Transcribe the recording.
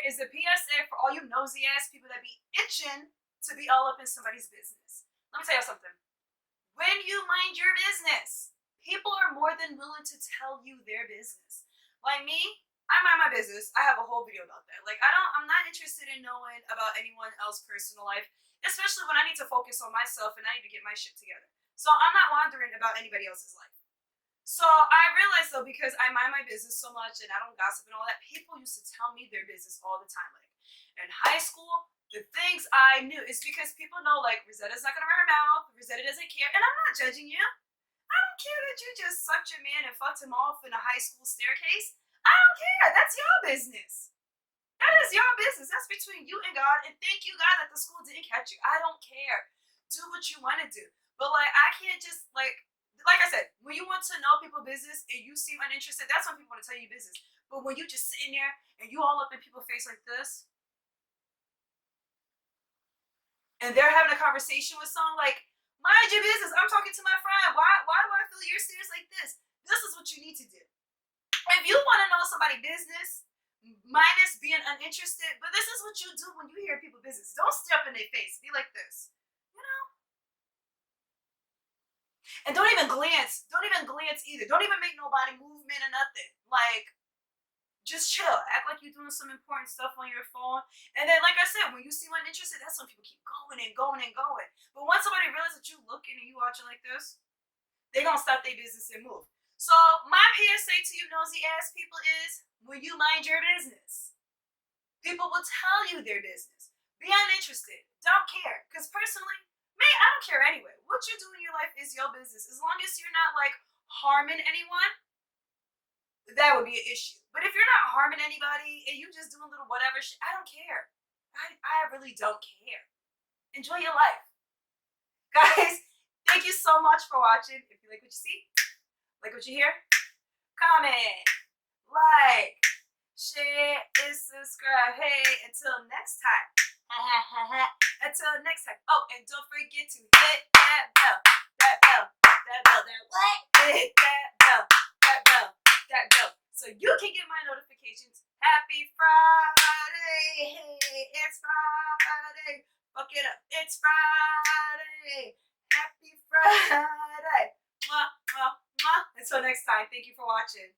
is a PSA for all you nosy ass people that be itching to be all up in somebody's business. Let me tell you something. When you mind your business, people are more than willing to tell you their business. Like me, I mind my business. I have a whole video about that. Like I'm not interested in knowing about anyone else's personal life, especially when I need to focus on myself and I need to get my shit together. So I'm not wondering about anybody else's life. So I realized though, because I mind my business so much and I don't gossip and all that, people used to tell me their business all the time. Like in high school, the things I knew is because people know like Rosetta's not gonna run her mouth, Rosetta doesn't care, and I'm not judging you. I don't care that you just sucked your man and fucked him off in a high school staircase. I don't care. That's your business. That is your business. That's between you and God. And thank you, God, that the school didn't catch you. I don't care. Do what you want to do. But like, I can't just like I said, when you want to know people's business and you seem uninterested, that's when people want to tell you business. But when you just sitting there and you all up in people's face like this, and they're having a conversation with someone like, mind your business. I'm talking to my friend. Why do I feel you're serious like this? This is what you need to do. If you want to know somebody's business, minus being uninterested, but this is what you do when you hear people's business. Don't step in their face. Be like this. You know? And don't even glance. Don't even glance either. Don't even make nobody movement or nothing. Like, just chill. Act like you're doing some important stuff on your phone. And then, like I said, when you see one interested, that's when people keep going and going and going. But once somebody realizes that you looking and you watching like this, they're going to stop their business and move. So my PSA to you nosy ass people is, when you mind your business, people will tell you their business. Be uninterested. Don't care. Because personally, me, I don't care anyway. What you do in your life is your business. As long as you're not like harming anyone, that would be an issue. But if you're not harming anybody and you just doing little whatever shit, I don't care. I really don't care. Enjoy your life. Guys, thank you so much for watching. If you like what you see, like what you hear, comment, like, share, and subscribe. Hey, until next time. Until next time. Oh, and don't forget to hit that bell. That bell. That bell. That what? Hit that bell. That bell. That bell. So you can get my notifications. Happy Friday. Hey, it's Friday. Fuck it up. It's Friday. Happy Friday. Mwah, mwah, mwah. Until next time, thank you for watching.